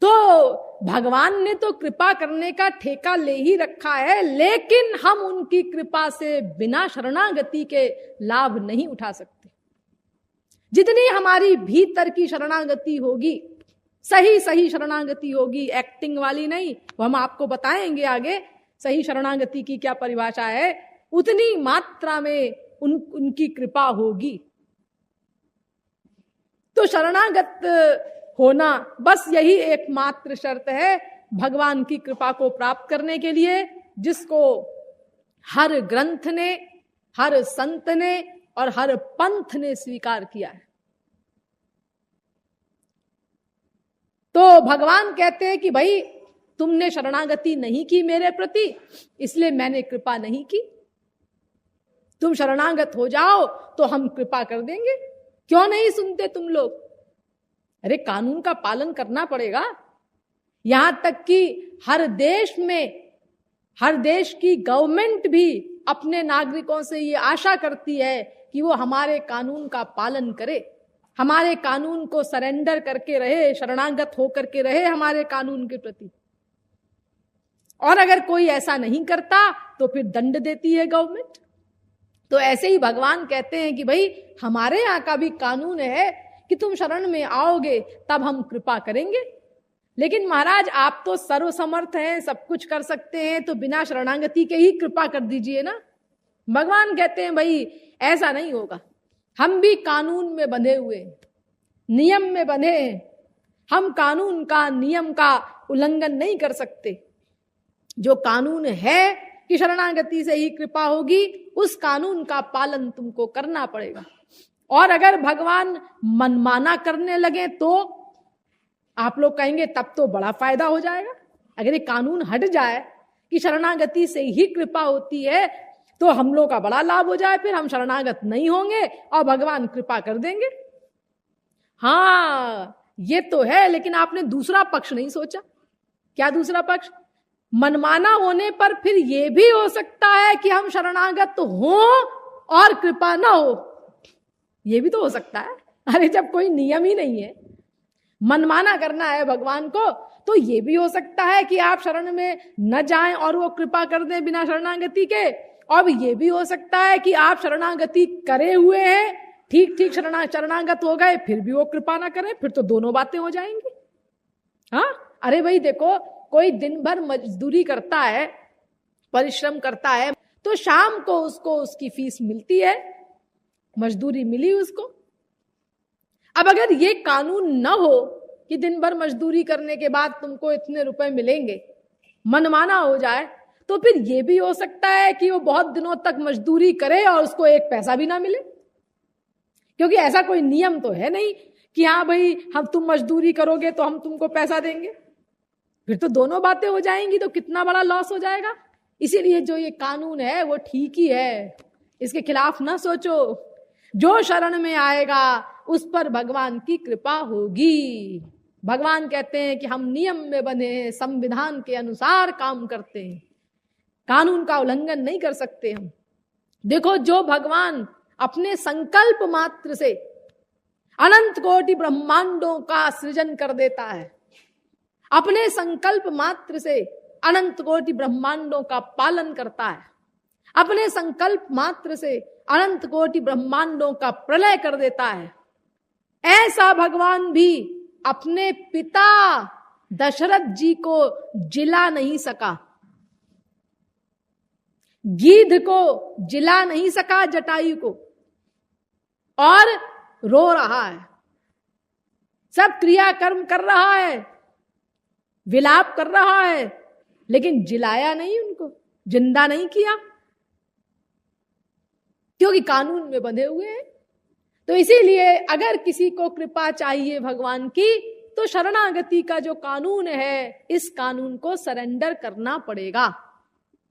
तो भगवान ने तो कृपा करने का ठेका ले ही रखा है, लेकिन हम उनकी कृपा से बिना शरणागति के लाभ नहीं उठा सकते। जितनी हमारी भीतर की शरणागति होगी, सही सही शरणागति होगी, एक्टिंग वाली नहीं, वो हम आपको बताएंगे आगे सही शरणागति की क्या परिभाषा है, उतनी मात्रा में उनकी कृपा होगी। तो शरणागत होना बस यही एकमात्र शर्त है भगवान की कृपा को प्राप्त करने के लिए, जिसको हर ग्रंथ ने, हर संत ने और हर पंथ ने स्वीकार किया है। तो भगवान कहते हैं कि भाई तुमने शरणागति नहीं की मेरे प्रति, इसलिए मैंने कृपा नहीं की। तुम शरणागत हो जाओ तो हम कृपा कर देंगे। क्यों नहीं सुनते तुम लोग? अरे कानून का पालन करना पड़ेगा। यहां तक कि हर देश में, हर देश की गवर्नमेंट भी अपने नागरिकों से ये आशा करती है कि वो हमारे कानून का पालन करे, हमारे कानून को सरेंडर करके रहे, शरणागत होकर के रहे हमारे कानून के प्रति। और अगर कोई ऐसा नहीं करता तो फिर दंड देती है गवर्नमेंट। तो ऐसे ही भगवान कहते हैं कि भाई हमारे यहाँ का भी कानून है कि तुम शरण में आओगे तब हम कृपा करेंगे। लेकिन महाराज आप तो सर्वसमर्थ हैं, सब कुछ कर सकते हैं, तो बिना शरणागति के ही कृपा कर दीजिए ना। भगवान कहते हैं भाई ऐसा नहीं होगा, हम भी कानून में बंधे हुए, नियम में बंधे हैं, हम कानून का, नियम का उल्लंघन नहीं कर सकते। जो कानून है कि शरणागति से ही कृपा होगी, उस कानून का पालन तुमको करना पड़ेगा। और अगर भगवान मनमाना करने लगे तो आप लोग कहेंगे तब तो बड़ा फायदा हो जाएगा। अगर ये कानून हट जाए कि शरणागति से ही कृपा होती है तो हम लोग का बड़ा लाभ हो जाए, फिर हम शरणागत नहीं होंगे और भगवान कृपा कर देंगे। हाँ ये तो है, लेकिन आपने दूसरा पक्ष नहीं सोचा। क्या दूसरा पक्ष? मनमाना होने पर फिर यह भी हो सकता है कि हम शरणागत हों और कृपा ना हो, यह भी तो हो सकता है। अरे जब कोई नियम ही नहीं है, मनमाना करना है भगवान को, तो यह भी हो सकता है कि आप शरण में न जाएं और वो कृपा कर दें बिना शरणागति के। और यह भी हो सकता है कि आप शरणागति करे हुए हैं, ठीक ठीक शरणागत हो गए, फिर भी वो कृपा ना करें, फिर तो दोनों बातें हो जाएंगी। हाँ अरे भाई देखो, कोई दिन भर मजदूरी करता है, परिश्रम करता है, तो शाम को उसको उसकी फीस मिलती है, मजदूरी मिली उसको। अब अगर ये कानून न हो कि दिन भर मजदूरी करने के बाद तुमको इतने रुपए मिलेंगे, मनमाना हो जाए, तो फिर ये भी हो सकता है कि वो बहुत दिनों तक मजदूरी करे और उसको एक पैसा भी ना मिले। क्योंकि ऐसा कोई नियम तो है नहीं कि हाँ भाई हम तुम मजदूरी करोगे तो हम तुमको पैसा देंगे। फिर तो दोनों बातें हो जाएंगी, तो कितना बड़ा लॉस हो जाएगा। इसीलिए जो ये कानून है वो ठीक ही है, इसके खिलाफ ना सोचो। जो शरण में आएगा उस पर भगवान की कृपा होगी। भगवान कहते हैं कि हम नियम में बंधे हैं, संविधान के अनुसार काम करते हैं, कानून का उल्लंघन नहीं कर सकते हम। देखो जो भगवान अपने संकल्प मात्र से अनंत कोटि ब्रह्मांडों का सृजन कर देता है, अपने संकल्प मात्र से अनंत कोटि ब्रह्मांडों का पालन करता है, अपने संकल्प मात्र से अनंत कोटि ब्रह्मांडों का प्रलय कर देता है, ऐसा भगवान भी अपने पिता दशरथ जी को जिला नहीं सका, गीध को जिला नहीं सका, जटायु को, और रो रहा है, सब क्रियाकर्म कर रहा है, विलाप कर रहा है, लेकिन जिलाया नहीं, उनको जिंदा नहीं किया, क्योंकि कानून में बंधे हुए हैं। तो इसीलिए अगर किसी को कृपा चाहिए भगवान की, तो शरणागति का जो कानून है, इस कानून को सरेंडर करना पड़ेगा,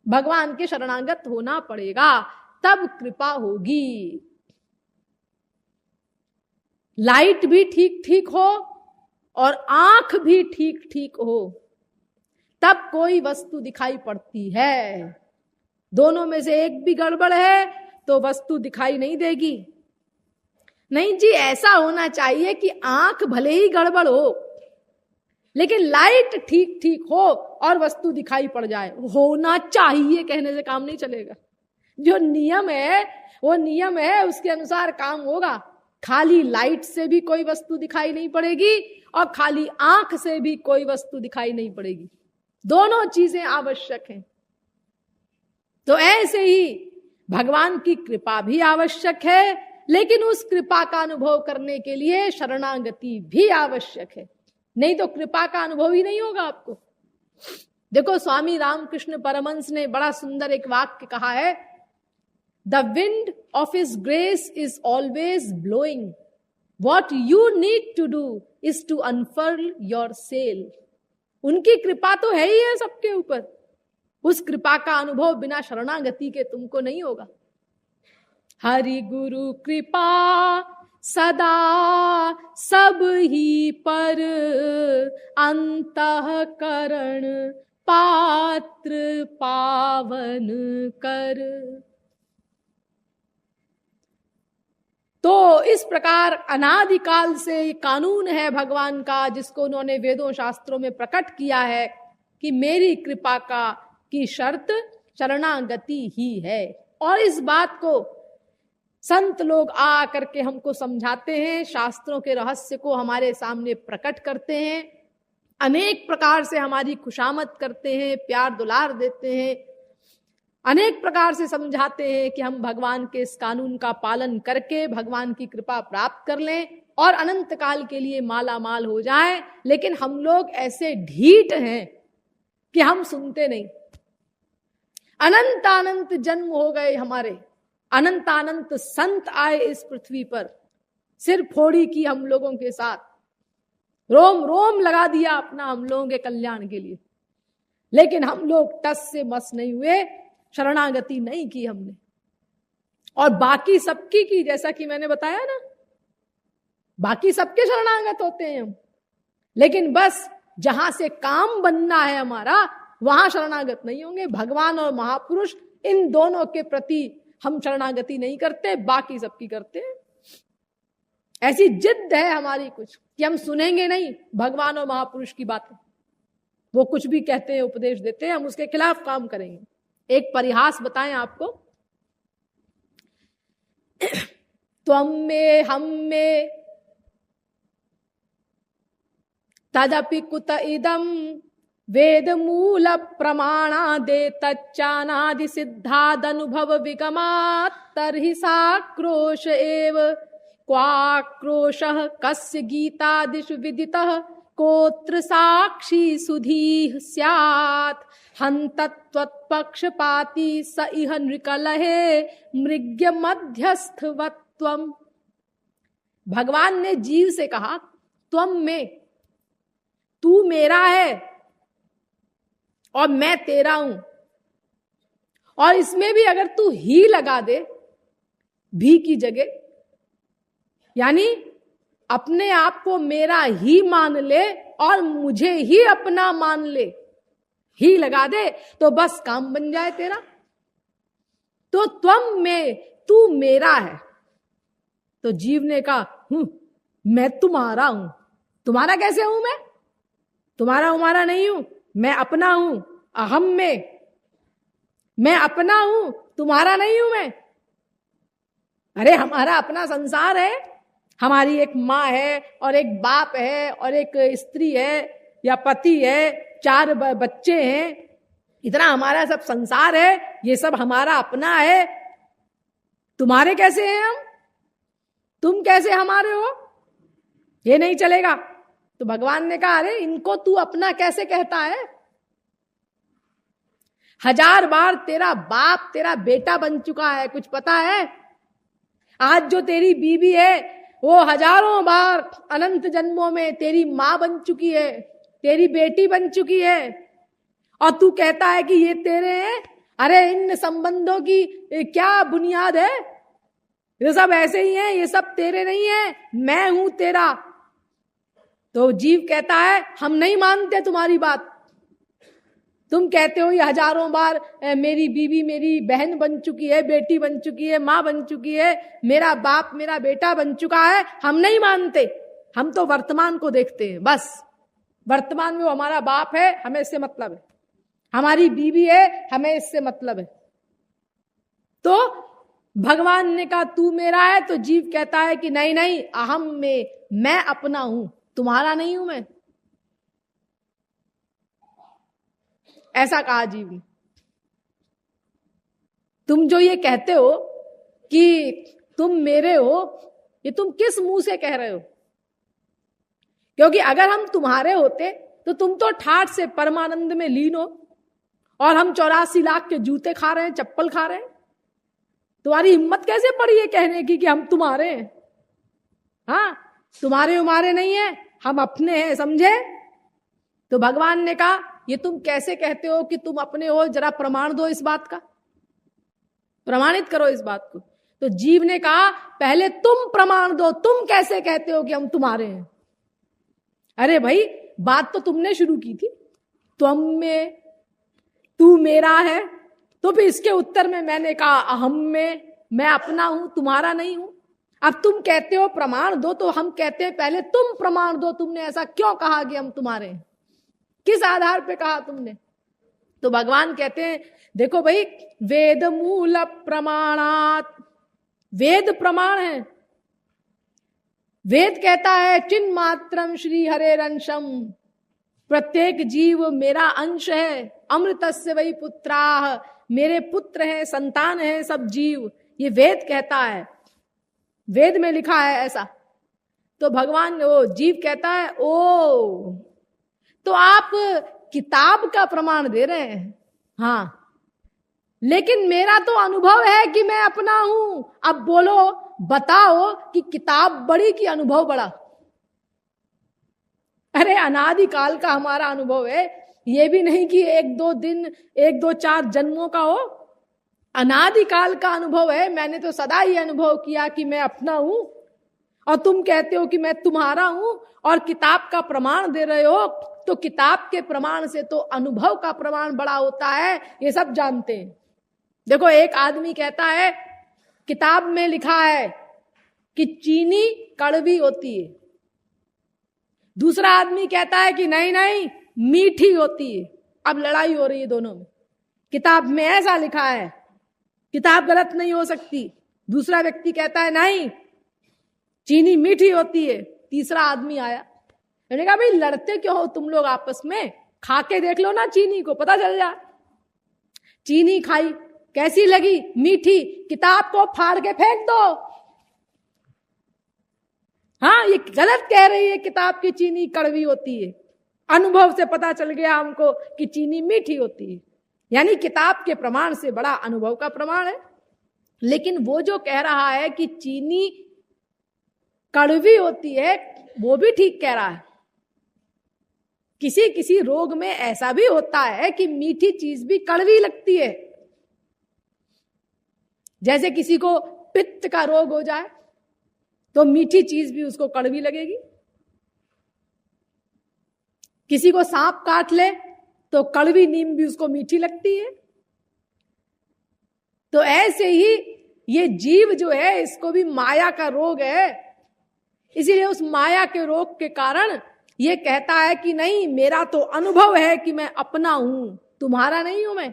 भगवान के शरणागत होना पड़ेगा, तब कृपा होगी। लाइट भी ठीक ठीक हो और आंख भी ठीक ठीक हो, तब कोई वस्तु दिखाई पड़ती है। दोनों में से एक भी गड़बड़ है तो वस्तु दिखाई नहीं देगी। नहीं जी, ऐसा होना चाहिए कि आंख भले ही गड़बड़ हो लेकिन लाइट ठीक ठीक हो और वस्तु दिखाई पड़ जाए, होना चाहिए कहने से काम नहीं चलेगा। जो नियम है वो नियम है, उसके अनुसार काम होगा। खाली लाइट से भी कोई वस्तु दिखाई नहीं पड़ेगी और खाली आंख से भी कोई वस्तु दिखाई नहीं पड़ेगी, दोनों चीजें आवश्यक हैं। तो ऐसे ही भगवान की कृपा भी आवश्यक है, लेकिन उस कृपा का अनुभव करने के लिए शरणागति भी आवश्यक है, नहीं तो कृपा का अनुभव ही नहीं होगा आपको। देखो स्वामी रामकृष्ण परमहंस ने बड़ा सुंदर एक वाक्य कहा है, the wind of his grace is always blowing, what you need to do is to unfurl your sail. उनकी कृपा तो है ही है सबके ऊपर, उस कृपा का अनुभव बिना शरणागति के तुमको नहीं होगा। हरि गुरु कृपा सदा सब ही पर, अंतःकरण पात्र पावन कर। तो इस प्रकार अनादिकाल से कानून है भगवान का, जिसको उन्होंने वेदों शास्त्रों में प्रकट किया है कि मेरी कृपा की शर्त शरणागति ही है। और इस बात को संत लोग आ करके हमको समझाते हैं, शास्त्रों के रहस्य को हमारे सामने प्रकट करते हैं, अनेक प्रकार से हमारी खुशामद करते हैं, प्यार दुलार देते हैं, अनेक प्रकार से समझाते हैं कि हम भगवान के इस कानून का पालन करके भगवान की कृपा प्राप्त कर लें और अनंत काल के लिए माला माल हो जाएं। लेकिन हम लोग ऐसे ढीठ हैं कि हम सुनते नहीं। अनंत अनंत जन्म हो गए हमारे, अनंत अनंत संत आए इस पृथ्वी पर, सिर फोड़ी की हम लोगों के साथ, रोम रोम लगा दिया अपना हम लोगों के कल्याण के लिए, लेकिन हम लोग टस से मस नहीं हुए, शरणागति नहीं की हमने। और बाकी सबकी की, जैसा कि मैंने बताया ना, बाकी सबके शरणागत होते हैं हम, लेकिन बस जहां से काम बनना है हमारा वहां शरणागत नहीं होंगे। भगवान और महापुरुष इन दोनों के प्रति हम शरणागति नहीं करते, बाकी सबकी करते हैं। ऐसी जिद है हमारी कुछ कि हम सुनेंगे नहीं भगवान और महापुरुष की बातें, वो कुछ भी कहते हैं, उपदेश देते हैं, हम उसके खिलाफ काम करेंगे। एक परिहास बताएं आपको, त्वं में हम में तदपि कुत इदम वेद मूल प्रमाणादे तच्चानादि सिद्धादनुभव विगमात् तर्हि साक्रोश एव क्वाक्रोशः कस्य गीतादिषु विदितः कोत्र साक्षी सुधीः स्यात् हन्तत्वत्पक्षपाती स इह नृकलहे मृग्य मध्यस्थवत्वम्। भगवान ने जीव से कहा, त्वं में, तू मेरा है और मैं तेरा हूं, और इसमें भी अगर तू ही लगा दे भी की जगह, यानी अपने आप को मेरा ही मान ले और मुझे ही अपना मान ले, ही लगा दे तो बस काम बन जाए तेरा। तो त्वं में, तू मेरा है। तो जीव ने कहा, मैं तुम्हारा हूं। तुम्हारा कैसे हूं मैं? तुम्हारा हमारा नहीं हूं, मैं अपना हूं। अहम में मैं अपना हूं, तुम्हारा नहीं हूं मैं। अरे हमारा अपना संसार है, हमारी एक माँ है और एक बाप है और एक स्त्री है या पति है, 4 बच्चे हैं, इतना हमारा सब संसार है, ये सब हमारा अपना है। तुम्हारे कैसे हैं हम? तुम कैसे हमारे हो? ये नहीं चलेगा। तो भगवान ने कहा, अरे इनको तू अपना कैसे कहता है? 1000 बार तेरा बाप तेरा बेटा बन चुका है, कुछ पता है? आज जो तेरी बीवी है वो हजारों बार अनंत जन्मों में तेरी माँ बन चुकी है, तेरी बेटी बन चुकी है, और तू कहता है कि ये तेरे हैं। अरे इन संबंधों की क्या बुनियाद है? ये सब ऐसे ही हैं, ये सब तेरे नहीं है, मैं हूं तेरा। तो जीव कहता है, हम नहीं मानते तुम्हारी बात। तुम कहते हो ये हजारों बार मेरी बीवी मेरी बहन बन चुकी है, बेटी बन चुकी है, माँ बन चुकी है, मेरा बाप मेरा बेटा बन चुका है, हम नहीं मानते। हम तो वर्तमान को देखते हैं बस। वर्तमान में वो हमारा बाप है, हमें इससे मतलब है, हमारी बीवी है, हमें इससे मतलब है। तो भगवान ने कहा तू मेरा है, तो जीव कहता है कि नहीं नहीं, अहम में, मैं अपना हूं, तुम्हारा नहीं हूं मैं। ऐसा कहा जीव ने। तुम जो ये कहते हो कि तुम मेरे हो, ये तुम किस मुंह से कह रहे हो? क्योंकि अगर हम तुम्हारे होते तो तुम तो ठाठ से परमानंद में लीन हो, और हम 84 लाख के जूते खा रहे हैं, चप्पल खा रहे हैं। तुम्हारी हिम्मत कैसे पड़ी है कहने की कि हम तुम्हारे हैं? हाँ, तुम्हारे उमारे नहीं है, हम अपने हैं, समझे? तो भगवान ने कहा ये तुम कैसे कहते हो कि तुम अपने हो? जरा प्रमाण दो इस बात का, प्रमाणित करो इस बात को। तो जीव ने कहा पहले तुम प्रमाण दो, तुम कैसे कहते हो कि हम तुम्हारे हैं? अरे भाई, बात तो तुमने शुरू की थी, तुम में, तू मेरा है, तो फिर इसके उत्तर में मैंने कहा अहम में, मैं अपना हूं, तुम्हारा नहीं हूं। अब तुम कहते हो प्रमाण दो, तो हम कहते हैं पहले तुम प्रमाण दो, तुमने ऐसा क्यों कहा कि हम तुम्हारे हैं? किस आधार पे कहा तुमने? तो भगवान कहते हैं देखो भाई, वेद मूल प्रमाणात, वेद प्रमाण है। वेद कहता है चिन्ह मात्रम श्री हरेरंशम, प्रत्येक जीव मेरा अंश है, अमृतस्य वही पुत्राः, मेरे पुत्र हैं, संतान है सब जीव, ये वेद कहता है, वेद में लिखा है ऐसा। तो भगवान, वो जीव कहता है ओ, तो आप किताब का प्रमाण दे रहे हैं? हाँ, लेकिन मेरा तो अनुभव है कि मैं अपना हूं। अब बोलो, बताओ कि किताब बड़ी कि अनुभव बड़ा? अरे अनादिकाल का हमारा अनुभव है, ये भी नहीं कि 1-2 दिन, 1-2 4 जन्मों का हो, अनादिकाल का अनुभव है। मैंने तो सदा ये अनुभव किया कि मैं अपना हूं, और तुम कहते हो कि मैं तुम्हारा हूं, और किताब का प्रमाण दे रहे हो। तो किताब के प्रमाण से तो अनुभव का प्रमाण बड़ा होता है, ये सब जानते हैं। देखो, एक आदमी कहता है किताब में लिखा है कि चीनी कड़वी होती है, दूसरा आदमी कहता है कि नहीं नहीं, मीठी होती है। अब लड़ाई हो रही है दोनों में, किताब में ऐसा लिखा है, किताब गलत नहीं हो सकती। दूसरा व्यक्ति कहता है नहीं, चीनी मीठी होती है। तीसरा आदमी आया, मैंने कहा भाई लड़ते क्यों हो तुम लोग आपस में? खा के देख लो ना चीनी को, पता चल जाए। चीनी खाई, कैसी लगी? मीठी। किताब को फाड़ के फेंक दो। हाँ, ये गलत कह रही है, किताब की चीनी कड़वी होती है। अनुभव से पता चल गया हमको कि चीनी मीठी होती है। यानी किताब के प्रमाण से बड़ा अनुभव का प्रमाण है। लेकिन वो जो कह रहा है कि चीनी कड़वी होती है, वो भी ठीक कह रहा है। किसी किसी रोग में ऐसा भी होता है कि मीठी चीज भी कड़वी लगती है। जैसे किसी को पित्त का रोग हो जाए तो मीठी चीज भी उसको कड़वी लगेगी। किसी को सांप काट ले तो कड़वी नीम भी उसको मीठी लगती है। तो ऐसे ही ये जीव जो है, इसको भी माया का रोग है। इसीलिए उस माया के रोग के कारण ये कहता है कि नहीं, मेरा तो अनुभव है कि मैं अपना हूं, तुम्हारा नहीं हूं मैं।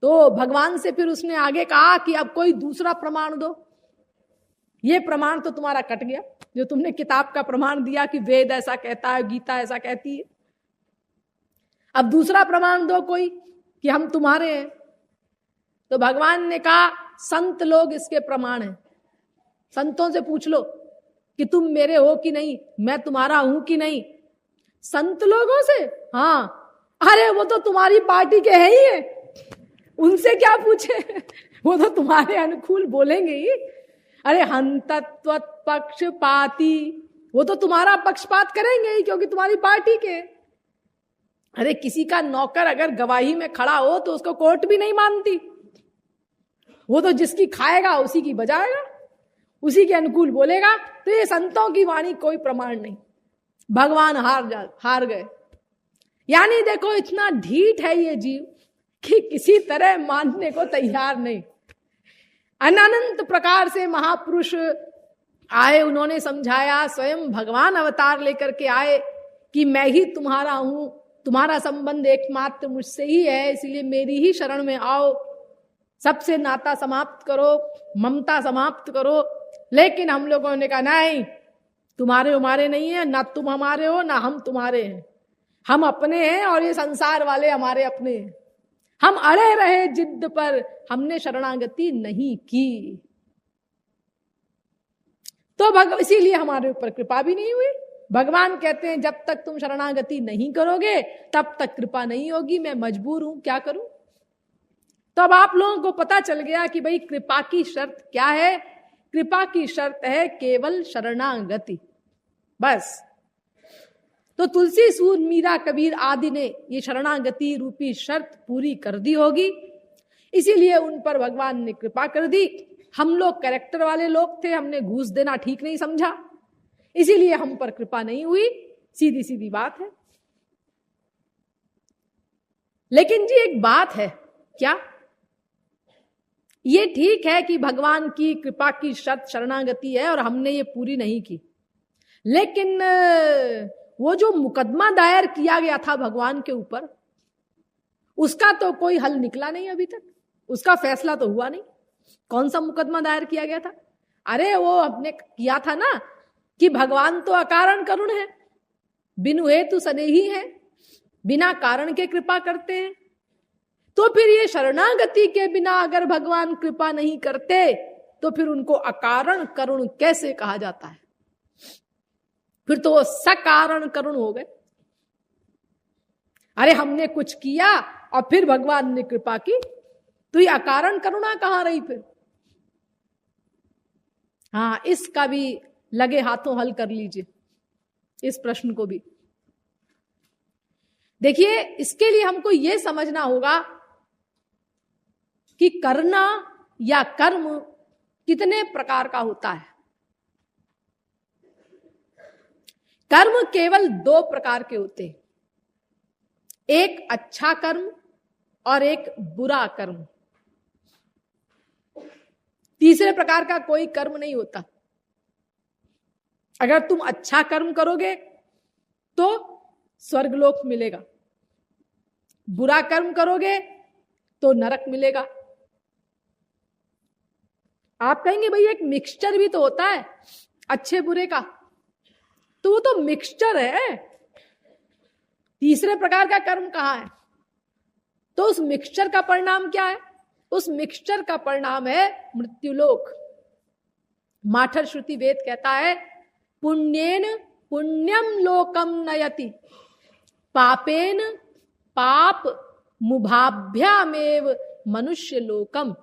तो भगवान से फिर उसने आगे कहा कि अब कोई दूसरा प्रमाण दो। ये प्रमाण तो तुम्हारा कट गया, जो तुमने किताब का प्रमाण दिया कि वेद ऐसा कहता है, गीता ऐसा कहती है। अब दूसरा प्रमाण दो कोई कि हम तुम्हारे हैं। तो भगवान ने कहा संत लोग इसके प्रमाण हैं। संतों से पूछ लो कि तुम मेरे हो कि नहीं, मैं तुम्हारा हूं कि नहीं। संत लोगों से? हाँ। अरे वो तो तुम्हारी पार्टी के हैं ही है, उनसे क्या पूछे, वो तो तुम्हारे अनुकूल बोलेंगे ही। अरे हंतत्व पक्षपाती, वो तो तुम्हारा पक्षपात करेंगे ही क्योंकि तुम्हारी पार्टी के। अरे किसी का नौकर अगर गवाही में खड़ा हो तो उसको कोर्ट भी नहीं मानती, वो तो जिसकी खाएगा उसी की बजाएगा, उसी के अनुकूल बोलेगा। तो ये संतों की वाणी कोई प्रमाण नहीं। भगवान हार गए। यानी देखो, इतना ढीठ है ये जीव कि किसी तरह मानने को तैयार नहीं। अनंत प्रकार से महापुरुष आए, उन्होंने समझाया, स्वयं भगवान अवतार लेकर के आए कि मैं ही तुम्हारा हूं, तुम्हारा संबंध एकमात्र मुझसे ही है, इसलिए मेरी ही शरण में आओ, सबसे नाता समाप्त करो, ममता समाप्त करो। लेकिन हम लोगों ने कहा नहीं, तुम्हारे हमारे नहीं है, ना तुम हमारे हो ना हम तुम्हारे हैं, हम अपने हैं और ये संसार वाले हमारे अपने हैं। हम अड़े रहे जिद्द पर, हमने शरणागति नहीं की, तो इसीलिए हमारे ऊपर कृपा भी नहीं हुई। भगवान कहते हैं जब तक तुम शरणागति नहीं करोगे तब तक कृपा नहीं होगी, मैं मजबूर हूं, क्या करूं। तो अब आप लोगों को पता चल गया कि भाई कृपा की शर्त क्या है। कृपा की शर्त है केवल शरणागति, बस। तो तुलसी, सूर, मीरा, कबीर आदि ने ये शरणागति रूपी शर्त पूरी कर दी होगी, इसीलिए उन पर भगवान ने कृपा कर दी। हम लोग कैरेक्टर वाले लोग थे, हमने घूस देना ठीक नहीं समझा, इसीलिए हम पर कृपा नहीं हुई, सीधी सीधी बात है। लेकिन जी एक बात है, क्या ये ठीक है कि भगवान की कृपा की शर्त शरणागति है और हमने ये पूरी नहीं की, लेकिन वो जो मुकदमा दायर किया गया था भगवान के ऊपर, उसका तो कोई हल निकला नहीं अभी तक, उसका फैसला तो हुआ नहीं। कौन सा मुकदमा दायर किया गया था? अरे वो हमने किया था ना कि भगवान तो अकारण करुण है, बिनु हेतु स्नेही है, बिना कारण के कृपा करते हैं। तो फिर ये शरणागति के बिना अगर भगवान कृपा नहीं करते तो फिर उनको अकारण करुण कैसे कहा जाता है? फिर तो वो सकारण करुण हो गए। अरे हमने कुछ किया और फिर भगवान ने कृपा की, तो ये अकारण करुणा कहां रही फिर? हाँ, इसका भी लगे हाथों हल कर लीजिए, इस प्रश्न को भी देखिए। इसके लिए हमको यह समझना होगा कि करना या कर्म कितने प्रकार का होता है। कर्म केवल दो प्रकार के होते हैं, एक अच्छा कर्म और एक बुरा कर्म। तीसरे प्रकार का कोई कर्म नहीं होता। अगर तुम अच्छा कर्म करोगे तो स्वर्गलोक मिलेगा, बुरा कर्म करोगे तो नरक मिलेगा। आप कहेंगे भाई एक मिक्सचर भी तो होता है अच्छे बुरे का, तो वो तो मिक्सचर है, तीसरे प्रकार का कर्म कहां है? तो उस मिक्सचर का परिणाम क्या है? उस मिक्सचर का परिणाम है मृत्युलोक। माठर श्रुति वेद कहता है पुण्येन पुण्यम लोकम नयति, पापेन पाप मुभाभ्यामेव मनुष्य लोकम।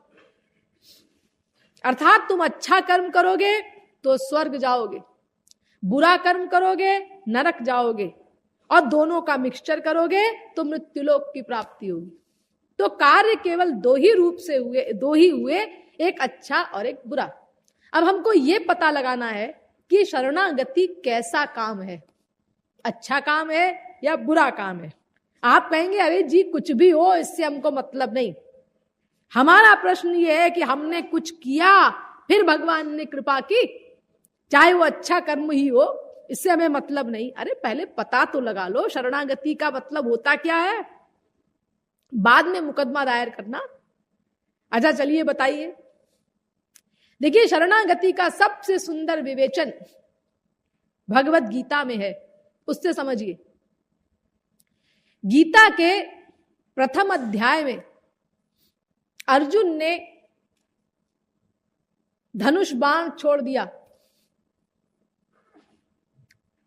अर्थात तुम अच्छा कर्म करोगे तो स्वर्ग जाओगे, बुरा कर्म करोगे नरक जाओगे, और दोनों का मिक्सचर करोगे तो मृत्युलोक की प्राप्ति होगी। तो कार्य केवल दो ही रूप से हुए, दो ही हुए, एक अच्छा और एक बुरा। अब हमको ये पता लगाना है कि शरणागति कैसा काम है, अच्छा काम है या बुरा काम है। आप कहेंगे अरे जी कुछ भी हो, इससे हमको मतलब नहीं। हमारा प्रश्न ये है कि हमने कुछ किया फिर भगवान ने कृपा की, चाहे वो अच्छा कर्म ही हो, इससे हमें मतलब नहीं। अरे पहले पता तो लगा लो शरणागति का मतलब होता क्या है, बाद में मुकदमा दायर करना। अच्छा चलिए बताइए। देखिए शरणागति का सबसे सुंदर विवेचन भगवत गीता में है, उससे समझिए। गीता के प्रथम अध्याय में अर्जुन ने धनुष बाण छोड़ दिया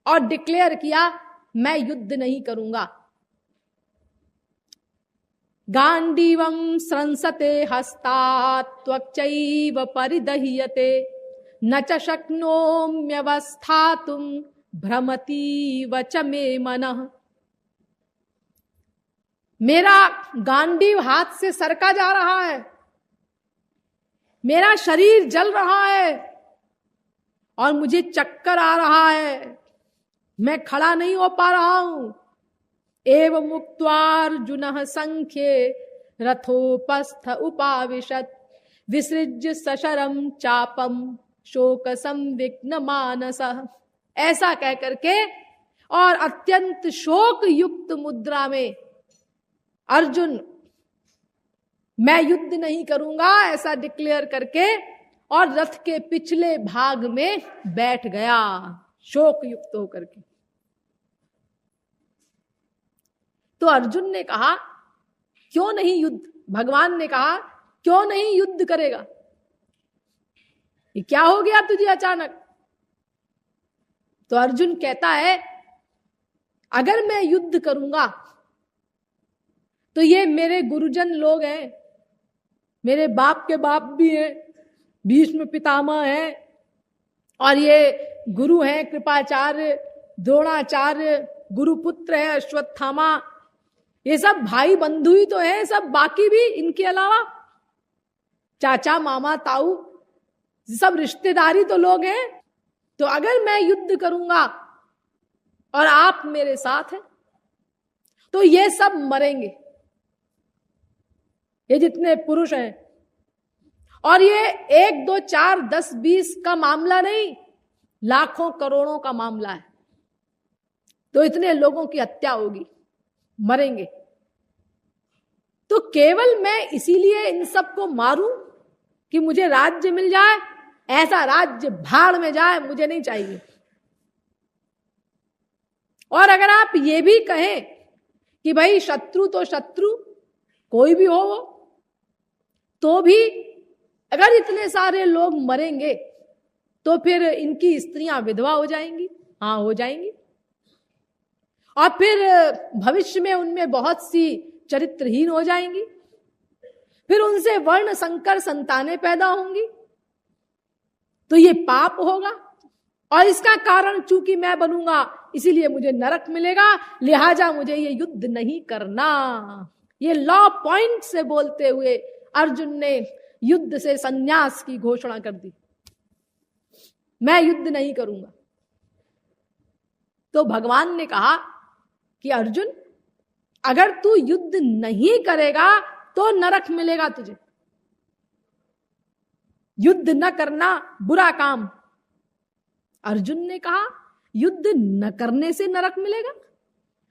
और डिक्लेयर किया मैं युद्ध नहीं करूंगा। गांडीवं स्रंसते हस्तात् त्वक्चैव परिदह्यते न च शक्नोम्यवस्थातुं भ्रमतीव च मे मनः। मेरा गांडीव हाथ से सरका जा रहा है, मेरा शरीर जल रहा है और मुझे चक्कर आ रहा है, मैं खड़ा नहीं हो पा रहा हूं। एव मुक्त्वार्जुनः संख्ये रथोपस्थ उपाविशत् विसृज्य सशरम चापम शोक संविघ्न मानस। ऐसा कह करके और अत्यंत शोक युक्त मुद्रा में अर्जुन मैं युद्ध नहीं करूंगा ऐसा डिक्लेयर करके और रथ के पिछले भाग में बैठ गया शोक युक्त होकर के। तो अर्जुन ने कहा क्यों नहीं युद्ध, भगवान ने कहा क्यों नहीं युद्ध करेगा, ये क्या हो गया तुझे अचानक। तो अर्जुन कहता है अगर मैं युद्ध करूंगा तो ये मेरे गुरुजन लोग हैं, मेरे बाप के बाप भी हैं, भीष्म पितामह हैं, और ये गुरु हैं कृपाचार्य, द्रोणाचार्य, गुरुपुत्र है अश्वत्थामा, ये सब भाई बंधु ही तो हैं सब, बाकी भी इनके अलावा चाचा मामा ताऊ सब रिश्तेदारी तो लोग हैं। तो अगर मैं युद्ध करूंगा और आप मेरे साथ हैं तो ये सब मरेंगे, ये जितने पुरुष हैं। और ये 1 2 4 10 20 का मामला नहीं, लाखों करोड़ों का मामला है। तो इतने लोगों की हत्या होगी, मरेंगे। तो केवल मैं इसीलिए इन सबको मारूं कि मुझे राज्य मिल जाए, ऐसा राज्य भाड़ में जाए, मुझे नहीं चाहिए। और अगर आप ये भी कहें कि भाई शत्रु तो शत्रु कोई भी हो वो, तो भी अगर इतने सारे लोग मरेंगे तो फिर इनकी स्त्रियां विधवा हो जाएंगी, हाँ हो जाएंगी, और फिर भविष्य में उनमें बहुत सी चरित्रहीन हो जाएंगी, फिर उनसे वर्ण संकर संतानें पैदा होंगी, तो ये पाप होगा। और इसका कारण चूंकि मैं बनूंगा इसीलिए मुझे नरक मिलेगा, लिहाजा मुझे ये युद्ध नहीं करना। ये लॉ पॉइंट से बोलते हुए अर्जुन ने युद्ध से संन्यास की घोषणा कर दी, मैं युद्ध नहीं करूंगा। तो भगवान ने कहा कि अर्जुन अगर तू युद्ध नहीं करेगा तो नरक मिलेगा तुझे, युद्ध न करना बुरा काम। अर्जुन ने कहा युद्ध न करने से नरक मिलेगा?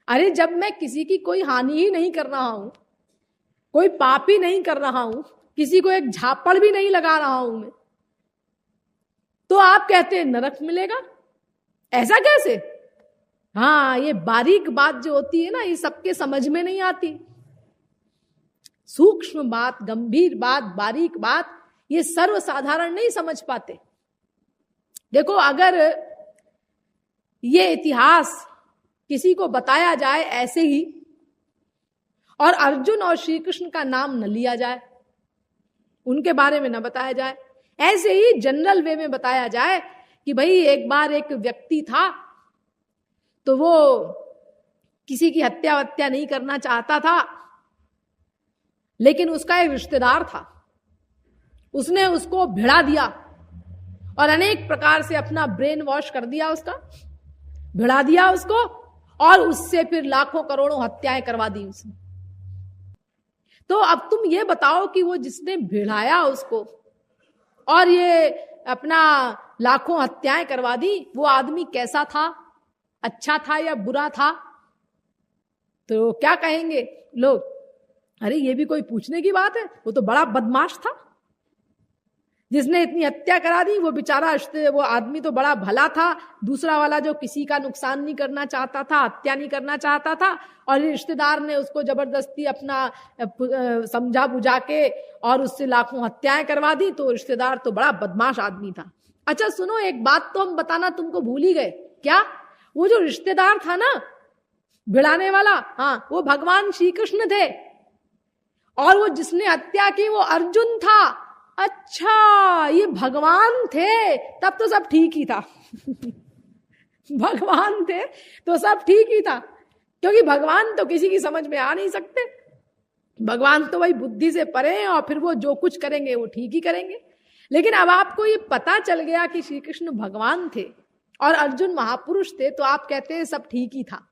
अरे जब मैं किसी की कोई हानि ही नहीं कर रहा हूं, कोई पाप ही नहीं कर रहा हूं, किसी को एक झापड़ भी नहीं लगा रहा हूं मैं, तो आप कहते हैं नरक मिलेगा? ऐसा कैसे? हाँ, ये बारीक बात जो होती है ना, ये सबके समझ में नहीं आती। सूक्ष्म बात, गंभीर बात, बारीक बात, ये सर्वसाधारण नहीं समझ पाते। देखो, अगर ये इतिहास किसी को बताया जाए ऐसे ही और अर्जुन और श्री कृष्ण का नाम न लिया जाए, उनके बारे में न बताया जाए, ऐसे ही जनरल वे में बताया जाए कि भाई एक बार एक व्यक्ति था, तो वो किसी की हत्या वत्या नहीं करना चाहता था, लेकिन उसका एक रिश्तेदार था, उसने उसको भिड़ा दिया और अनेक प्रकार से अपना ब्रेन वॉश कर दिया, उसका भिड़ा दिया उसको, और उससे फिर लाखों करोड़ों हत्याएं करवा दी उसने। तो अब तुम ये बताओ कि वो जिसने भिड़ाया उसको और ये अपना लाखों हत्याएं करवा दी, वो आदमी कैसा था, अच्छा था या बुरा था? तो क्या कहेंगे लोग? अरे ये भी कोई पूछने की बात है, वो तो बड़ा बदमाश था जिसने इतनी हत्या करा दी। वो बेचारा वो आदमी तो बड़ा भला था, दूसरा वाला जो किसी का नुकसान नहीं करना चाहता था, हत्या नहीं करना चाहता था, और रिश्तेदार ने उसको जबरदस्ती अपना समझा बुझा के और उससे लाखों हत्याएं करवा दी, तो रिश्तेदार तो बड़ा बदमाश आदमी था। अच्छा सुनो, एक बात तो हम बताना तुमको भूल ही गए। क्या? वो जो रिश्तेदार था ना भिड़ाने वाला, हाँ, वो भगवान श्री कृष्ण थे, और वो जिसने हत्या की वो अर्जुन था। अच्छा, ये भगवान थे, तब तो सब ठीक ही था। भगवान थे तो सब ठीक ही था, क्योंकि भगवान तो किसी की समझ में आ नहीं सकते। भगवान तो वही बुद्धि से परे हैं, और फिर वो जो कुछ करेंगे वो ठीक ही करेंगे। लेकिन अब आपको ये पता चल गया कि श्री कृष्ण भगवान थे और अर्जुन महापुरुष थे, तो आप कहते हैं सब ठीक ही था।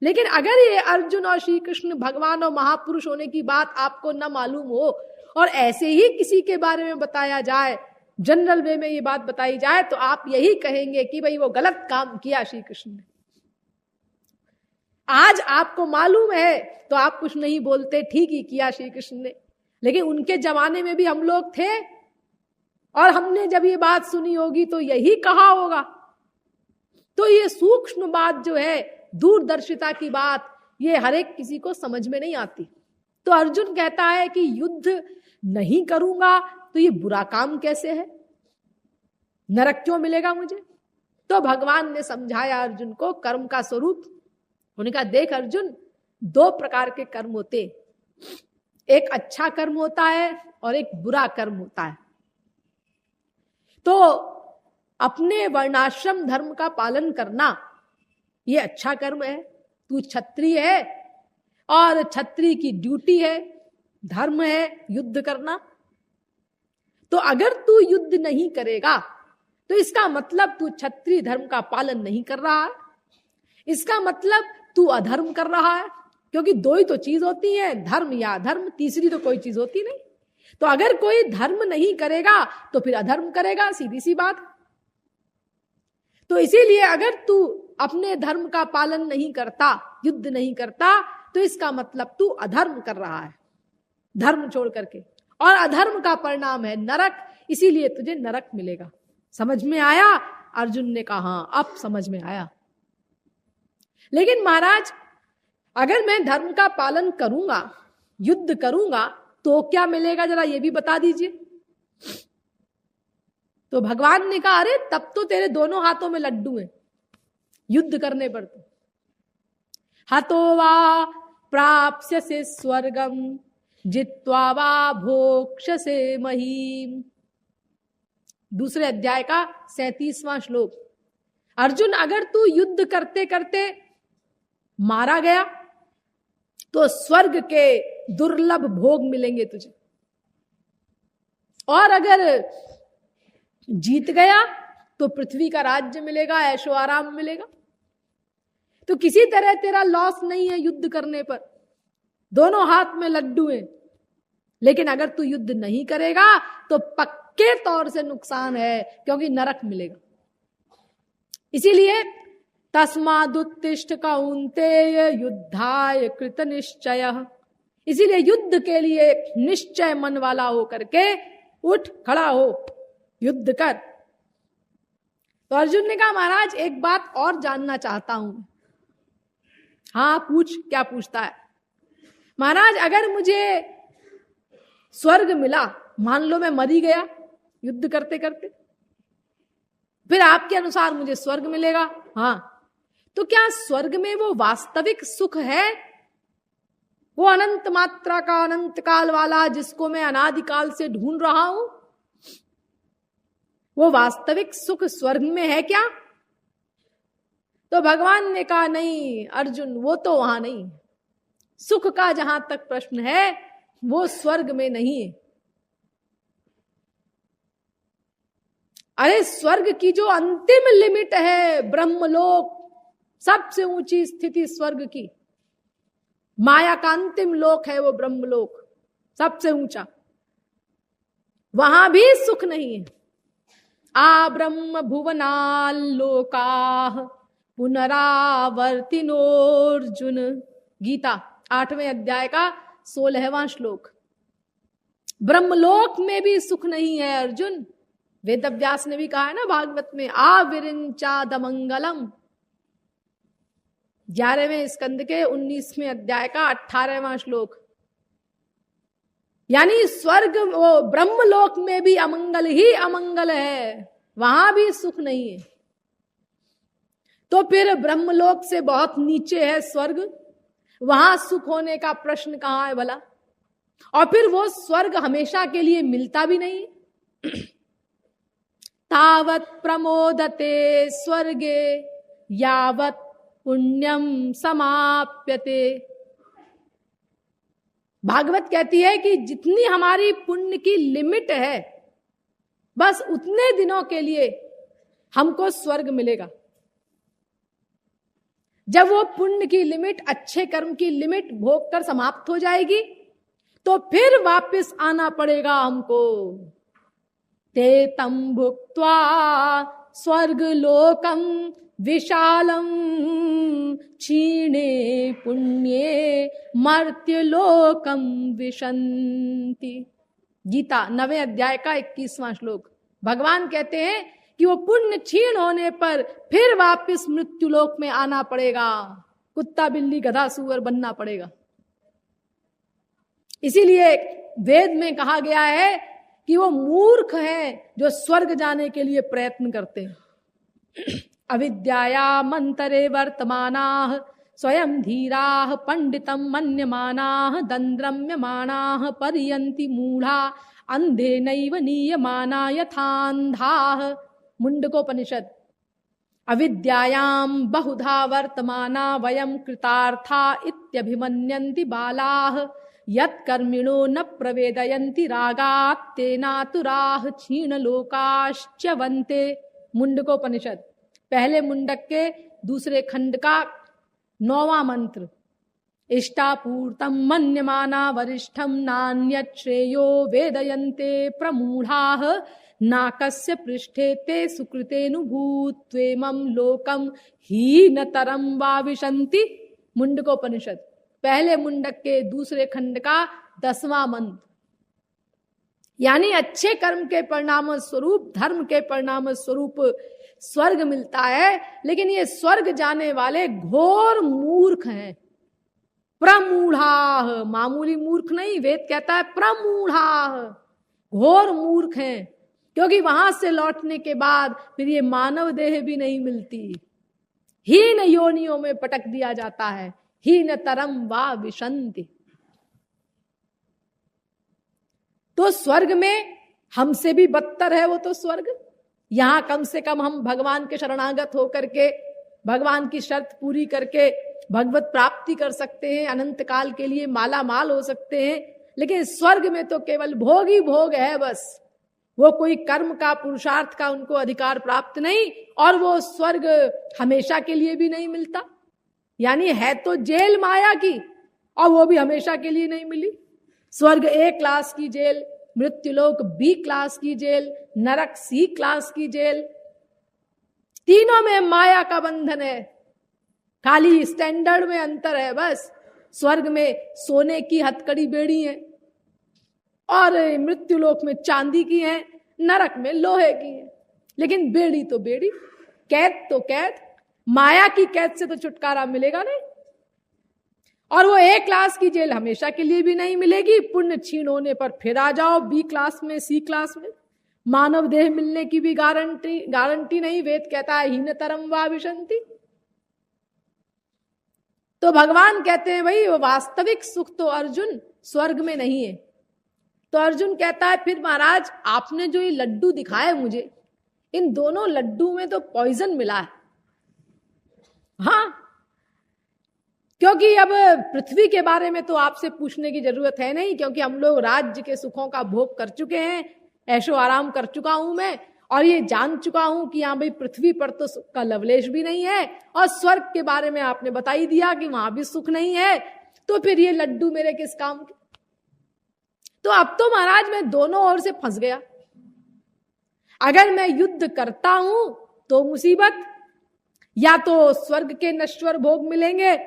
लेकिन अगर ये अर्जुन और श्री कृष्ण भगवान और महापुरुष होने की बात आपको न मालूम हो, और ऐसे ही किसी के बारे में बताया जाए जनरल वे में ये बात बताई जाए तो आप यही कहेंगे कि भाई वो गलत काम किया श्री कृष्ण ने। आज आपको मालूम है तो आप कुछ नहीं बोलते, ठीक ही किया श्री कृष्ण ने, लेकिन उनके जमाने में भी हम लोग थे और हमने जब ये बात सुनी होगी तो यही कहा होगा। तो ये सूक्ष्म बात जो है, दूरदर्शिता की बात, ये हर एक किसी को समझ में नहीं आती। तो अर्जुन कहता है कि युद्ध नहीं करूंगा तो ये बुरा काम कैसे है, नरक क्यों मिलेगा मुझे? तो भगवान ने समझाया अर्जुन को कर्म का स्वरूप। उन्होंने कहा देख अर्जुन, दो प्रकार के कर्म होते, एक अच्छा कर्म होता है और एक बुरा कर्म होता है। तो अपने वर्णाश्रम धर्म का पालन करना ये अच्छा कर्म है। तू क्षत्रिय है और क्षत्रिय की ड्यूटी है, धर्म है युद्ध करना। तो अगर तू युद्ध नहीं करेगा तो इसका मतलब तू क्षत्रिय धर्म का पालन नहीं कर रहा है, इसका मतलब तू अधर्म कर रहा है, क्योंकि दो ही तो चीज होती है, धर्म या अधर्म, तीसरी तो कोई चीज होती नहीं। तो अगर कोई धर्म नहीं करेगा तो फिर अधर्म करेगा, सीधी सी बात। तो इसीलिए अगर तू अपने धर्म का पालन नहीं करता, युद्ध नहीं करता, तो इसका मतलब तू अधर्म कर रहा है, धर्म छोड़ करके, और अधर्म का परिणाम है नरक, इसीलिए तुझे नरक मिलेगा। समझ में आया? अर्जुन ने कहा हाँ अब समझ में आया। लेकिन महाराज अगर मैं धर्म का पालन करूंगा, युद्ध करूंगा, तो क्या मिलेगा जरा ये भी बता दीजिए। तो भगवान ने कहा अरे तब तो तेरे दोनों हाथों में लड्डू हैं युद्ध करने पर। तो हतो वा प्राप्स्यसे स्वर्गम जित्वा वा भोक्ष्यसे महीम। दूसरे अध्याय का 37वां श्लोक। अर्जुन अगर तू युद्ध करते करते मारा गया तो स्वर्ग के दुर्लभ भोग मिलेंगे तुझे, और अगर जीत गया तो पृथ्वी का राज्य मिलेगा, ऐशो आराम मिलेगा। तो किसी तरह तेरा लॉस नहीं है युद्ध करने पर, दोनों हाथ में लड्डू हैं। लेकिन अगर तू युद्ध नहीं करेगा तो पक्के तौर से नुकसान है, क्योंकि नरक मिलेगा। इसीलिए तस्मादुत्तिष्ठ कौन्तेय युद्धाय कृत निश्चय। इसीलिए युद्ध के लिए निश्चय मन वाला हो करके उठ खड़ा हो, युद्ध कर। तो अर्जुन ने कहा महाराज एक बात और जानना चाहता हूं। हाँ पूछ, क्या पूछता है? महाराज अगर मुझे स्वर्ग मिला, मान लो मैं मर ही गया युद्ध करते करते, फिर आपके अनुसार मुझे स्वर्ग मिलेगा, हाँ, तो क्या स्वर्ग में वो वास्तविक सुख है, वो अनंत मात्रा का अनंत काल वाला जिसको मैं अनादिकाल से ढूंढ रहा हूं, वो वास्तविक सुख स्वर्ग में है क्या? तो भगवान ने कहा नहीं अर्जुन, वो तो वहां नहीं। सुख का जहां तक प्रश्न है वो स्वर्ग में नहीं है। अरे स्वर्ग की जो अंतिम लिमिट है ब्रह्मलोक, सबसे ऊंची स्थिति स्वर्ग की, माया का अंतिम लोक है वो ब्रह्मलोक, सबसे ऊंचा, वहां भी सुख नहीं है। आ ब्रह्म भुवनाल्लोकाः पुनरावर्तिनोर्जुन। गीता 8वें अध्याय का 16वां श्लोक। ब्रह्मलोक में भी सुख नहीं है अर्जुन। वेदव्यास ने भी कहा है ना भागवत में, आविरिंचादमंगलम। 11वें स्कंद के 19वें अध्याय का 18वां श्लोक। यानी स्वर्ग, वो ब्रह्मलोक में भी अमंगल ही अमंगल है, वहां भी सुख नहीं है। तो फिर ब्रह्मलोक से बहुत नीचे है स्वर्ग, वहां सुख होने का प्रश्न कहां है भला? और फिर वो स्वर्ग हमेशा के लिए मिलता भी नहीं। तावत प्रमोदते स्वर्गे यावत पुण्यम समाप्यते। भागवत कहती है कि जितनी हमारी पुण्य की लिमिट है, बस उतने दिनों के लिए हमको स्वर्ग मिलेगा। जब वो पुण्य की लिमिट, अच्छे कर्म की लिमिट भोग कर समाप्त हो जाएगी, तो फिर वापस आना पड़ेगा हमको। ते तं भुक्त्वा स्वर्गलोकं विशालम क्षीणे पुण्ये मर्त्यलोकम विशन्ति। गीता 9वें अध्याय का 21वां श्लोक। भगवान कहते हैं कि वो पुण्य क्षीण होने पर फिर वापस मृत्युलोक में आना पड़ेगा, कुत्ता बिल्ली गधा सूअर बनना पड़ेगा। इसीलिए वेद में कहा गया है कि वो मूर्ख हैं जो स्वर्ग जाने के लिए प्रयत्न करते हैं। अविद्याया मंतरे वर्तमानाः स्वयं धीराः पंडितम मन्यमानाः दंद्रम्यमानाः पर्यन्ति मूढ़ा अंधे नैव नीयमाना यथान्धाः। मुंडकोपनिषद। अविद्यायां बहुधा वर्तमाना वयं कृतार्था इत्यभिमन्यन्ति बालाः यत्कर्मिणो न प्रवेदयन्ति रागात् तेनातुराः क्षीणलोकाश्च्यवन्ते। मुंडकोपनिषद पहले मुंडक के दूसरे खंड का 9वां मंत्र। इष्टापूर्तम मन्यमाना वरिष्ठम नान्यत् श्रेयो वेदयन्ते प्रमूढ़ाः नाकस्य पृष्ठे ते सुकृतेनुभूत्वेमं लोकम हीनतरम वाविशन्ति। मुंडकोपनिषद पहले मुंडक के दूसरे खंड का 10वां मंत्र। यानी अच्छे कर्म के परिणाम स्वरूप, धर्म के परिणाम स्वरूप स्वर्ग मिलता है, लेकिन ये स्वर्ग जाने वाले घोर मूर्ख हैं। प्रमूढ़ाः, मामूली मूर्ख नहीं, वेद कहता है प्रमूढ़ाः, घोर मूर्ख हैं, क्योंकि वहां से लौटने के बाद फिर ये मानव देह भी नहीं मिलती, हीन योनियों में पटक दिया जाता है। हीन तरम वा विशन्ति। तो स्वर्ग में हमसे भी बदतर है वो तो स्वर्ग। यहां कम से कम हम भगवान के शरणागत होकर के, भगवान की शर्त पूरी करके भगवत प्राप्ति कर सकते हैं, अनंत काल के लिए माला माल हो सकते हैं। लेकिन स्वर्ग में तो केवल भोग ही भोग है बस। वो कोई कर्म का, पुरुषार्थ का उनको अधिकार प्राप्त नहीं, और वो स्वर्ग हमेशा के लिए भी नहीं मिलता। यानी है तो जेल माया की, और वो भी हमेशा के लिए नहीं मिली। स्वर्ग A क्लास की जेल, मृत्युलोक B क्लास की जेल, नरक C क्लास की जेल, तीनों में माया का बंधन है, खाली स्टैंडर्ड में अंतर है बस। स्वर्ग में सोने की हथकड़ी बेड़ी है और मृत्युलोक में चांदी की है, नरक में लोहे की है। लेकिन बेड़ी तो बेड़ी, कैद तो कैद, माया की कैद से तो छुटकारा मिलेगा नहीं। और वो A क्लास की जेल हमेशा के लिए भी नहीं मिलेगी। पुण्य क्षीण होने पर फिर आ जाओ B क्लास में, C क्लास में। मानव देह मिलने की भी गारंटी नहीं। वेद कहता है हीनतरम वा विशन्ति। तो भगवान कहते हैं भाई वो वास्तविक सुख तो अर्जुन स्वर्ग में नहीं है। तो अर्जुन कहता है फिर महाराज आपने जो ये लड्डू दिखाए मुझे, इन दोनों लड्डू में तो पॉइजन मिला है। हाँ, क्योंकि अब पृथ्वी के बारे में तो आपसे पूछने की जरूरत है नहीं, क्योंकि हम लोग राज्य के सुखों का भोग कर चुके हैं, ऐशो आराम कर चुका हूं मैं, और ये जान चुका हूं कि यहाँ भाई पृथ्वी पर तो सुख का लवलेश भी नहीं है, और स्वर्ग के बारे में आपने बता ही दिया कि वहां भी सुख नहीं है। तो फिर ये लड्डू मेरे किस काम के? तो अब तो महाराज मैं दोनों ओर से फंस गया। अगर मैं युद्ध करता हूं तो मुसीबत, या तो स्वर्ग के नश्वर भोग मिलेंगे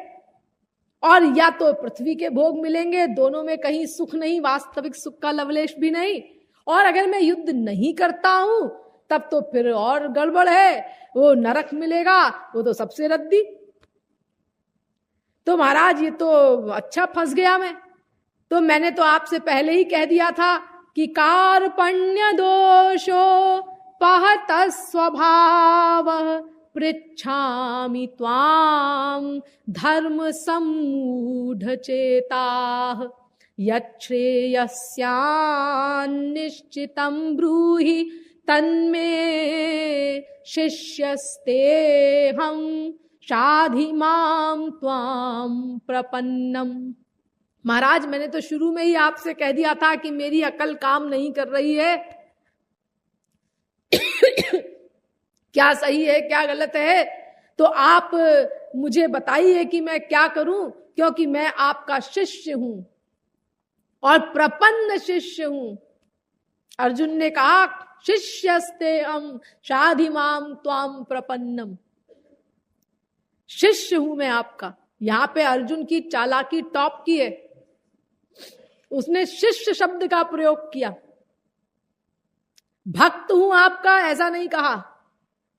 और या तो पृथ्वी के भोग मिलेंगे, दोनों में कहीं सुख नहीं, वास्तविक सुख का लवलेश भी नहीं। और अगर मैं युद्ध नहीं करता हूं तब तो फिर और गड़बड़ है, वो नरक मिलेगा, वो तो सबसे रद्दी। तो महाराज ये तो अच्छा फंस गया मैं। तो मैंने तो आपसे पहले ही कह दिया था कि कार्पण्य दोषो पहत स्वभाव पृच्छामि त्वाम धर्म सम्मूढ़ चेताः यच्छ्रेयस्यान्निश्चितं ब्रूहि तन्मे शिष्यस्तेऽहं शाधि मां त्वां प्रपन्नम। महाराज मैंने तो शुरू में ही आपसे कह दिया था कि मेरी अकल काम नहीं कर रही है। क्या सही है क्या गलत है, तो आप मुझे बताइए कि मैं क्या करूं, क्योंकि मैं आपका शिष्य हूं और प्रपन्न शिष्य हूं। अर्जुन ने कहा शिष्यस्ते हम शाधिमाम त्वाम प्रपन्नम। शिष्य हूं मैं आपका। यहां पे अर्जुन की चालाकी टॉप की है, उसने शिष्य शब्द का प्रयोग किया। भक्त हूं आपका ऐसा नहीं कहा,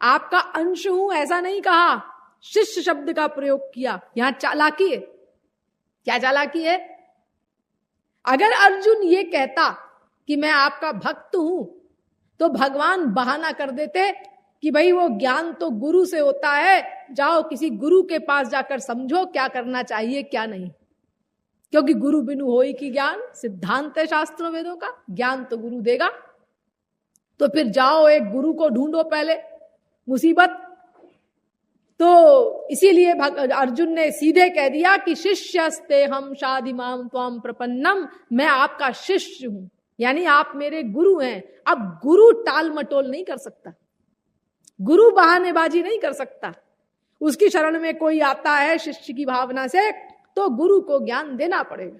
आपका अंश हूं ऐसा नहीं कहा, शिष्य शब्द का प्रयोग किया। यहां चालाकी है। क्या चालाकी है? अगर अर्जुन ये कहता कि मैं आपका भक्त हूं तो भगवान बहाना कर देते कि भाई वो ज्ञान तो गुरु से होता है, जाओ किसी गुरु के पास जाकर समझो क्या करना चाहिए क्या नहीं, क्योंकि गुरु बिनु होई की ज्ञान, सिद्धांत है शास्त्रों वेदों का, ज्ञान तो गुरु देगा। तो फिर जाओ एक गुरु को ढूंढो पहले, मुसीबत। तो इसीलिए अर्जुन ने सीधे कह दिया कि शिष्यस्ते हम शाधिमाम त्वाम प्रपन्नम, मैं आपका शिष्य हूं, यानी आप मेरे गुरु हैं। अब गुरु टाल मटोल नहीं कर सकता, गुरु बहानेबाजी नहीं कर सकता। उसकी शरण में कोई आता है शिष्य की भावना से तो गुरु को ज्ञान देना पड़ेगा।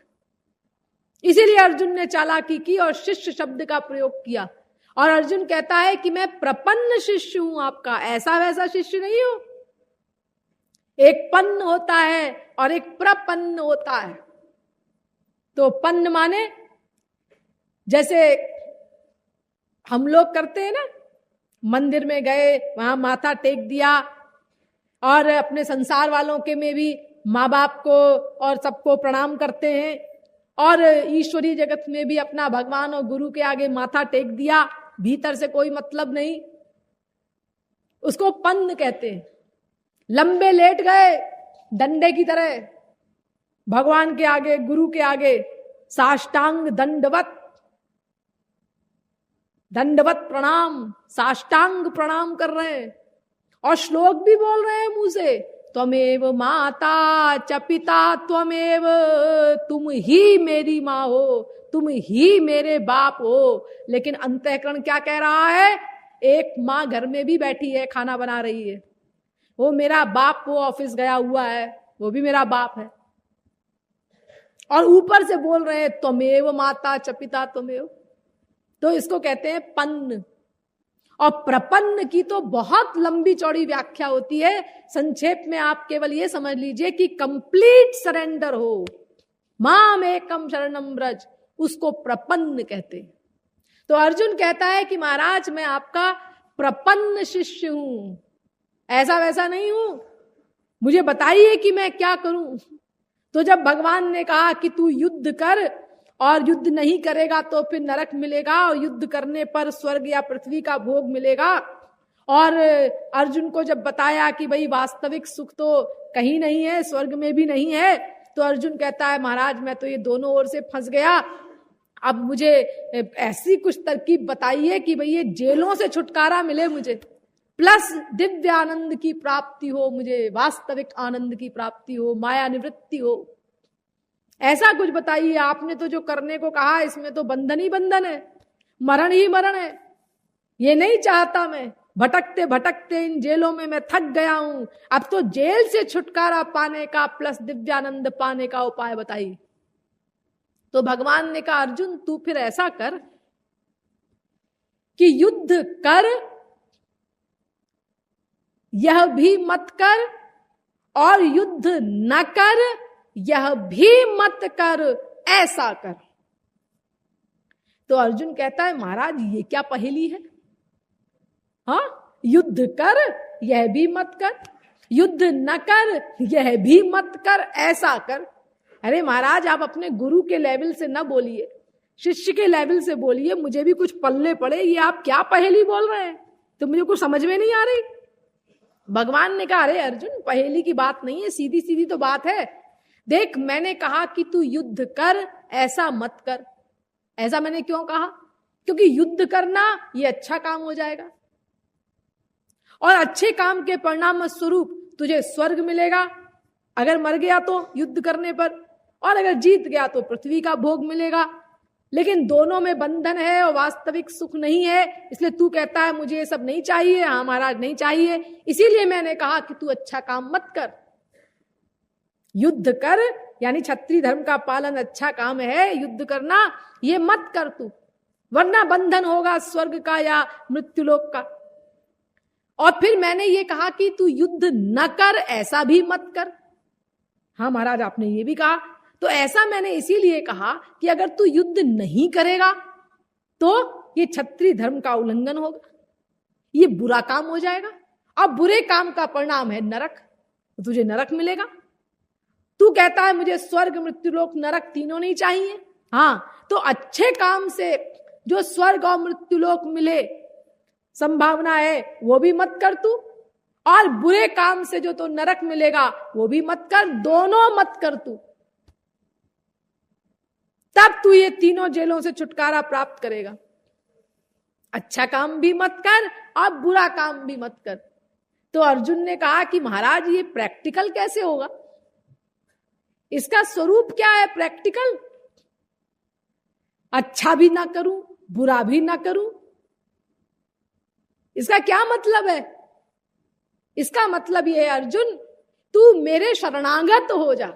इसीलिए अर्जुन ने चालाकी की और शिष्य शब्द का प्रयोग किया। और अर्जुन कहता है कि मैं प्रपन्न शिष्य हूं आपका, ऐसा वैसा शिष्य नहीं हूं। एक पन्न होता है और एक प्रपन्न होता है। तो पन्न माने जैसे हम लोग करते हैं ना, मंदिर में गए, वहां माथा टेक दिया, और अपने संसार वालों के में भी माँ बाप को और सबको प्रणाम करते हैं, और ईश्वरीय जगत में भी अपना भगवान और गुरु के आगे माथा टेक दिया, भीतर से कोई मतलब नहीं, उसको पन्न कहते हैं। लंबे लेट गए डंडे की तरह भगवान के आगे, गुरु के आगे, साष्टांग दंडवत, दंडवत प्रणाम, साष्टांग प्रणाम कर रहे हैं, और श्लोक भी बोल रहे हैं मुंह से, त्वमेव माता च पिता त्वमेव, तुम ही मेरी माँ हो, तुम ही मेरे बाप हो। लेकिन अंतःकरण क्या कह रहा है? एक माँ घर में भी बैठी है, खाना बना रही है, वो मेरा बाप, वो ऑफिस गया हुआ है, वो भी मेरा बाप है, और ऊपर से बोल रहे हैं त्वमेव माता च पिता त्वमेव। तो इसको कहते हैं पन्न। और प्रपन्न की तो बहुत लंबी चौड़ी व्याख्या होती है, संक्षेप में आप केवल ये समझ लीजिए कि कंप्लीट सरेंडर हो, माम एकम शरणम व्रज, उसको प्रपन्न कहते हैं। तो अर्जुन कहता है कि महाराज मैं आपका प्रपन्न शिष्य हूं, ऐसा वैसा नहीं हूं, मुझे बताइए कि मैं क्या करूं। तो जब भगवान ने कहा कि तू युद्ध कर, और युद्ध नहीं करेगा तो फिर नरक मिलेगा, और युद्ध करने पर स्वर्ग या पृथ्वी का भोग मिलेगा, और अर्जुन को जब बताया कि भाई वास्तविक सुख तो कहीं नहीं है, स्वर्ग में भी नहीं है, तो अर्जुन कहता है महाराज मैं तो ये दोनों ओर से फंस गया, अब मुझे ऐसी कुछ तरकीब बताइए कि भाई ये जेलों से छुटकारा मिले मुझे, प्लस दिव्य आनंद की प्राप्ति हो, मुझे वास्तविक आनंद की प्राप्ति हो, माया निवृत्ति हो, ऐसा कुछ बताइए। आपने तो जो करने को कहा इसमें तो बंधन ही बंधन है, मरण ही मरण है, ये नहीं चाहता मैं, भटकते भटकते इन जेलों में मैं थक गया हूं, अब तो जेल से छुटकारा पाने का प्लस दिव्यानंद पाने का उपाय बताइए। तो भगवान ने कहा अर्जुन तू फिर ऐसा कर कि युद्ध कर, यह भी मत कर, और युद्ध न कर, यह भी मत कर, ऐसा कर। तो अर्जुन कहता है महाराज ये क्या पहेली है? हाँ, युद्ध कर यह भी मत कर, युद्ध न कर यह भी मत कर, ऐसा कर। अरे महाराज आप अपने गुरु के लेवल से न बोलिए, शिष्य के लेवल से बोलिए, मुझे भी कुछ पल्ले पड़े, ये आप क्या पहेली बोल रहे हैं, तो मुझे कुछ समझ में नहीं आ रही। भगवान ने कहा अरे अर्जुन पहेली की बात नहीं है, सीधी सीधी तो बात है। देख मैंने कहा कि तू युद्ध कर, ऐसा मत कर। ऐसा मैंने क्यों कहा? क्योंकि युद्ध करना ये अच्छा काम हो जाएगा, और अच्छे काम के परिणाम स्वरूप तुझे स्वर्ग मिलेगा अगर मर गया तो युद्ध करने पर, और अगर जीत गया तो पृथ्वी का भोग मिलेगा। लेकिन दोनों में बंधन है और वास्तविक सुख नहीं है, इसलिए तू कहता है मुझे ये सब नहीं चाहिए। हाँ महाराज नहीं चाहिए, इसीलिए मैंने कहा कि तू अच्छा काम मत कर, युद्ध कर, यानी क्षत्रिय धर्म का पालन अच्छा काम है, युद्ध करना ये मत कर तू, वरना बंधन होगा स्वर्ग का या मृत्युलोक का। और फिर मैंने ये कहा कि तू युद्ध न कर, ऐसा भी मत कर। हाँ महाराज, आपने ये भी कहा। तो ऐसा मैंने इसीलिए कहा कि अगर तू युद्ध नहीं करेगा तो ये क्षत्रिय धर्म का उल्लंघन होगा, ये बुरा काम हो जाएगा। अब बुरे काम का परिणाम है नरक, तो तुझे नरक मिलेगा। तू कहता है मुझे स्वर्ग मृत्युलोक नरक तीनों नहीं चाहिए। हाँ, तो अच्छे काम से जो स्वर्ग और मृत्युलोक मिले संभावना है वो भी मत कर तू, और बुरे काम से जो तो नरक मिलेगा वो भी मत कर, दोनों मत कर तू। तब तू ये तीनों जेलों से छुटकारा प्राप्त करेगा। अच्छा काम भी मत कर और बुरा काम भी मत कर। तो अर्जुन ने कहा कि महाराज ये प्रैक्टिकल कैसे होगा, इसका स्वरूप क्या है प्रैक्टिकल? अच्छा भी ना करूं, बुरा भी ना करूं, इसका क्या मतलब है? इसका मतलब ये है अर्जुन, तू मेरे शरणागत हो जा।